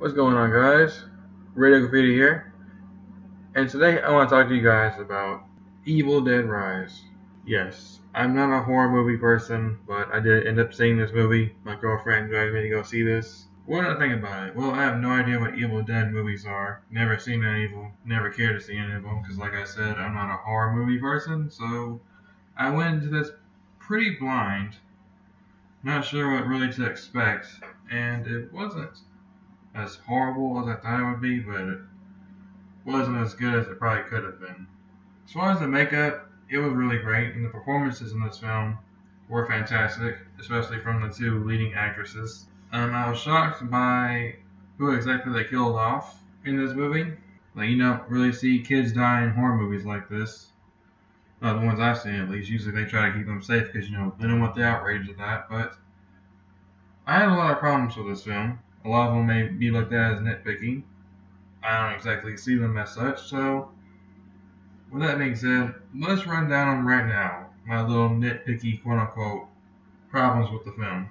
What's going on, guys? Radio Graffiti here, and today I want to talk to you guys about Evil Dead Rise. Yes, I'm not a horror movie person, but I did end up seeing this movie. My girlfriend dragged me to go see this. What did I think about it? Well, I have no idea what Evil Dead movies are. Never seen any of them. Never cared to see any of them, because like I said, I'm not a horror movie person, so I went into this pretty blind, not sure what really to expect, and it wasn't as horrible as I thought it would be, but it wasn't as good as it probably could have been. As far as the makeup, it was really great, and the performances in this film were fantastic, especially from the two leading actresses. I was shocked by who exactly they killed off in this movie. Like, you don't really see kids die in horror movies like this. Not the ones I've seen, at least. Usually they try to keep them safe because, they don't want the outrage of that. But I had a lot of problems with this film. A lot of them may be looked at as nitpicky. I don't exactly see them as such, so with that being said, let's run down them right now. My little nitpicky, quote unquote, problems with the film.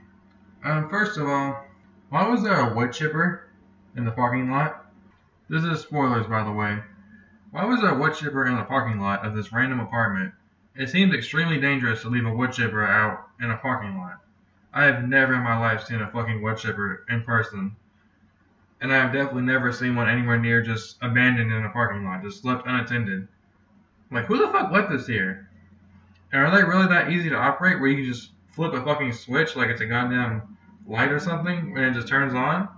First of all, why was there a wood chipper in the parking lot? This is spoilers, by the way. Why was there a wood chipper in the parking lot of this random apartment? It seems extremely dangerous to leave a wood chipper out in a parking lot. I have never in my life seen a fucking wood chipper in person. And I have definitely never seen one anywhere near just abandoned in a parking lot, just left unattended. Like, who the fuck left this here? And are they really that easy to operate where you can just flip a fucking switch like it's a goddamn light or something and it just turns on?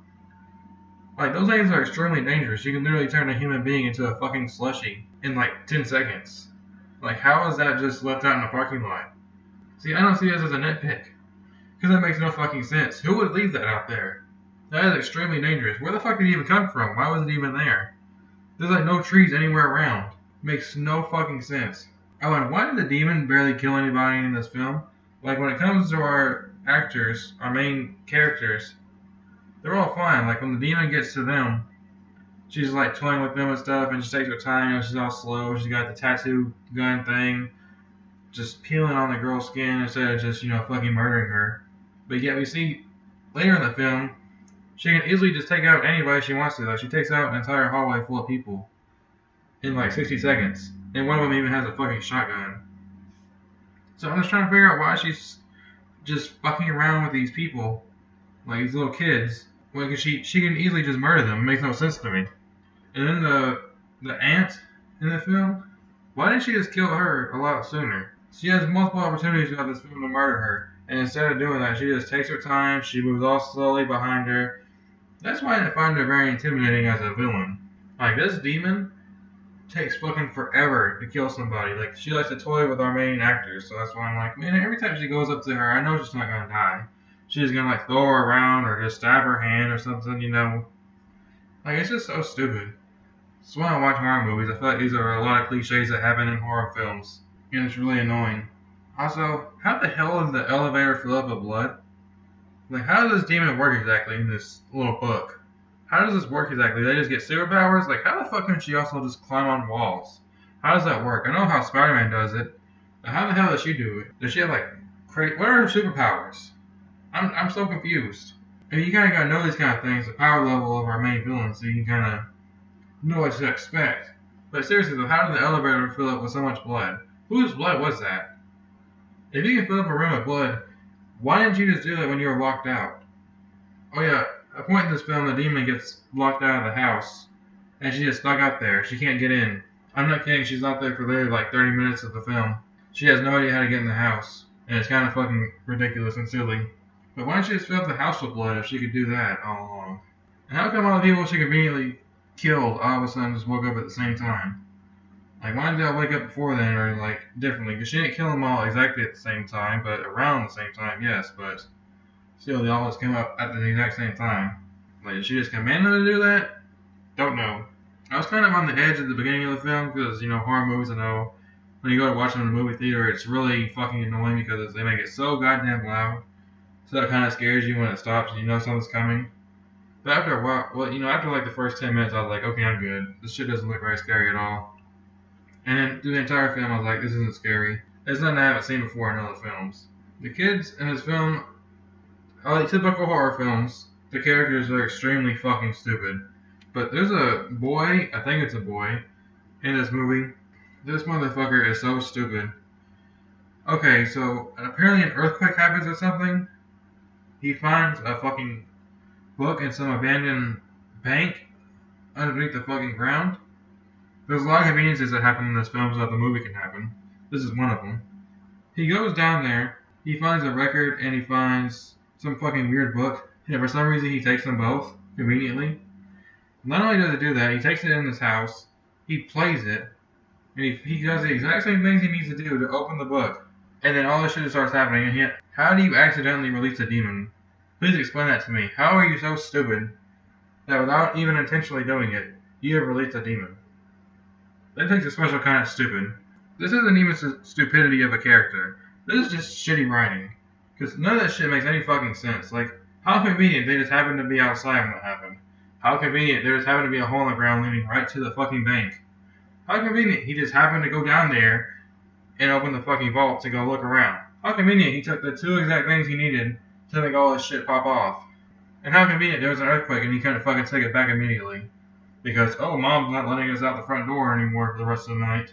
Like, those things are extremely dangerous. You can literally turn a human being into a fucking slushie in like 10 seconds. Like, how is that just left out in the parking lot? See, I don't see this as a nitpick. Because that makes no fucking sense. Who would leave that out there? That is extremely dangerous. Where the fuck did it even come from? Why was it even there? There's like no trees anywhere around. Makes no fucking sense. Oh, and why did the demon barely kill anybody in this film? Like, when it comes to our actors, our main characters, they're all fine. Like, when the demon gets to them, she's like toying with them and stuff, and she takes her time, she's all slow. She's got the tattoo gun thing, just peeling on the girl's skin instead of just, fucking murdering her. But yet we see later in the film, she can easily just take out anybody she wants to, though. She takes out an entire hallway full of people in like 60 seconds. And one of them even has a fucking shotgun. So I'm just trying to figure out why she's just fucking around with these people, like these little kids. Well, because she can easily just murder them. It makes no sense to me. And then the aunt in the film, why didn't she just kill her a lot sooner? She has multiple opportunities throughout this film to murder her. And instead of doing that, she just takes her time. She moves all slowly behind her. That's why I find her very intimidating as a villain. Like, this demon takes fucking forever to kill somebody. Like, she likes to toy with our main actors, so that's why I'm like, man, every time she goes up to her, I know she's not gonna die. She's gonna, like, throw her around or just stab her hand or something, Like, it's just so stupid. That's why I watch horror movies. I feel like these are a lot of cliches that happen in horror films, and it's really annoying. Also, how the hell does the elevator fill up with blood? Like, how does this demon work exactly in this little book? How does this work exactly? They just get superpowers? Like, how the fuck can she also just climb on walls? How does that work? I know how Spider-Man does it, but how the hell does she do it? Does she have, like, what are her superpowers? I'm so confused. And you kind of gotta know these kind of things, the power level of our main villain, so you can kind of know what to expect. But seriously though, how did the elevator fill up with so much blood? Whose blood was that? If you can fill up a room with blood, why didn't you just do that when you were locked out? Oh yeah, a point in this film, the demon gets locked out of the house, and she's just stuck out there. She can't get in. I'm not kidding, she's out there for like 30 minutes of the film. She has no idea how to get in the house, and it's kind of fucking ridiculous and silly. But why didn't she just fill up the house with blood if she could do that all along? And how come all the people she conveniently killed all of a sudden just woke up at the same time? Like, why did they all wake up before then, or like differently? Because she didn't kill them all exactly at the same time, but around the same time, yes, but still, they all just came up at the exact same time. Like, did she just command them to do that? Don't know. I was kind of on the edge at the beginning of the film, because, horror movies, I know, when you go to watch them in the movie theater, it's really fucking annoying because they make it so goddamn loud. So that kind of scares you when it stops and you know something's coming. But after a while, after like the first 10 minutes, I was like, okay, I'm good. This shit doesn't look very scary at all. And then through the entire film, I was like, this isn't scary. It's nothing I haven't seen before in other films. The kids in this film are like typical horror films. The characters are extremely fucking stupid. But there's a boy, I think it's a boy, in this movie. This motherfucker is so stupid. Okay, so apparently an earthquake happens or something. He finds a fucking book in some abandoned bank underneath the fucking ground. There's a lot of conveniences that happen in this film so that the movie can happen. This is one of them. He goes down there, he finds a record, and he finds some fucking weird book. And for some reason, he takes them both, conveniently. Not only does he do that, he takes it in his house, he plays it, and he does the exact same things he needs to do to open the book. And then all this shit starts happening, and how do you accidentally release a demon? Please explain that to me. How are you so stupid that without even intentionally doing it, you have released a demon? That takes a special kind of stupid. This isn't even stupidity of a character. This is just shitty writing. Because none of that shit makes any fucking sense. Like, how convenient they just happened to be outside when that happened. How convenient there just happened to be a hole in the ground leading right to the fucking bank. How convenient he just happened to go down there and open the fucking vault to go look around. How convenient he took the two exact things he needed to make all this shit pop off. And how convenient there was an earthquake and he couldn't fucking take it back immediately. Because, oh, mom's not letting us out the front door anymore for the rest of the night.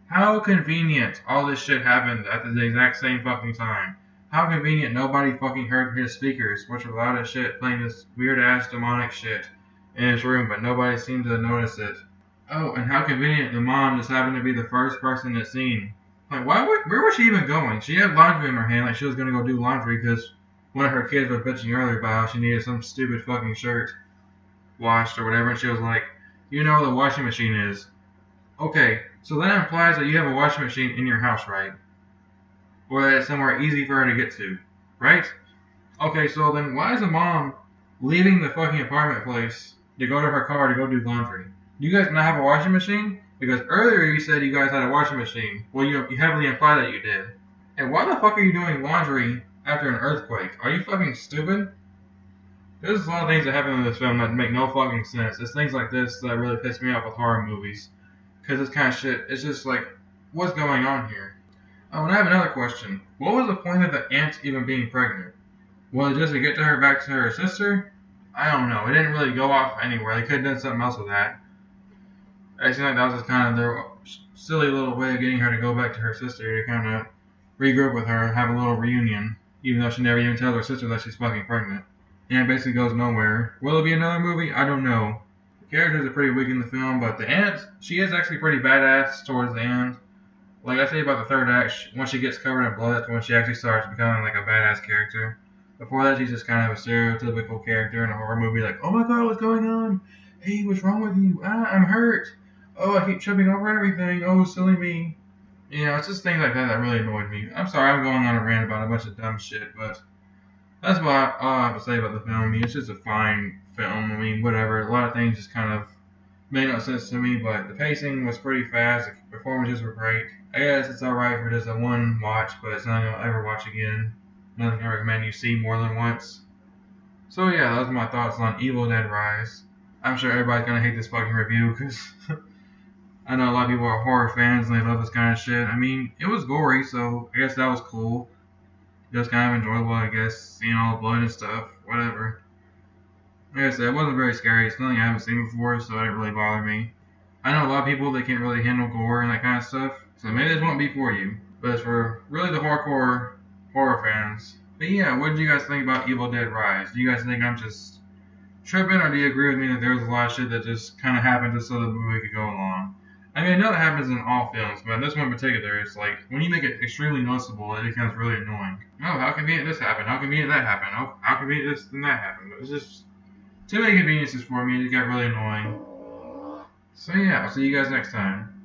How convenient all this shit happened at the exact same fucking time. How convenient nobody fucking heard his speakers, which were loud as shit, playing this weird ass demonic shit in his room, but nobody seemed to notice it. Oh, and how convenient the mom just happened to be the first person at scene. Like, where was she even going? She had laundry in her hand, like she was gonna go do laundry because one of her kids was bitching earlier about how she needed some stupid fucking shirt washed or whatever, and she was like, you know where the washing machine is. Okay, so that implies that you have a washing machine in your house, right? Or that it's somewhere easy for her to get to, right? Okay, so then why is the mom leaving the fucking apartment place to go to her car to go do laundry? Do you guys not have a washing machine? Because earlier you said you guys had a washing machine. Well, you heavily imply that you did. And why the fuck are you doing laundry after an earthquake? Are you fucking stupid? There's a lot of things that happen in this film that make no fucking sense. It's things like this that really piss me off with horror movies. Because this kind of shit, it's just like, what's going on here? Oh, and I have another question. What was the point of the aunt even being pregnant? Was it just to get to her back to her sister? I don't know. It didn't really go off anywhere. They could have done something else with that. I seemed like that was just kind of their silly little way of getting her to go back to her sister to kind of regroup with her, have a little reunion, even though she never even tells her sister that she's fucking pregnant. And it basically goes nowhere. Will it be another movie? I don't know. The characters are pretty weak in the film, but the aunt, she is actually pretty badass towards the end. Like I say about the third act, once she gets covered in blood, that's when she actually starts becoming like a badass character. Before that, she's just kind of a stereotypical character in a horror movie, like, oh my god, what's going on? Hey, what's wrong with you? Ah, I'm hurt. Oh, I keep tripping over everything. Oh, silly me. You know, it's just things like that that really annoyed me. I'm sorry, I'm going on a rant about a bunch of dumb shit, but that's all I have to say about the film. I mean, it's just a fine film. I mean, whatever. A lot of things just kind of made no sense to me, but the pacing was pretty fast. The performances were great. I guess it's alright for just a one watch, but it's not I'll ever watch again. Nothing I recommend you see more than once. So yeah, those are my thoughts on Evil Dead Rise. I'm sure everybody's gonna hate this fucking review because I know a lot of people are horror fans and they love this kind of shit. I mean, it was gory, so I guess that was cool. It was kind of enjoyable, I guess, seeing all the blood and stuff. Whatever. Like I said, it wasn't very scary. It's nothing I haven't seen before, so it didn't really bother me. I know a lot of people that can't really handle gore and that kind of stuff, so maybe this won't be for you. But it's for really the hardcore horror fans. But yeah, what did you guys think about Evil Dead Rise? Do you guys think I'm just tripping, or do you agree with me that there was a lot of shit that just kind of happened just so the movie could go along? I mean, I know that happens in all films, but in this one in particular, it's like, when you make it extremely noticeable, it becomes really annoying. Oh, how convenient this happened? How convenient that happened? Oh, how convenient this and that happened? It was just too many conveniences for me. It got really annoying. So yeah, I'll see you guys next time.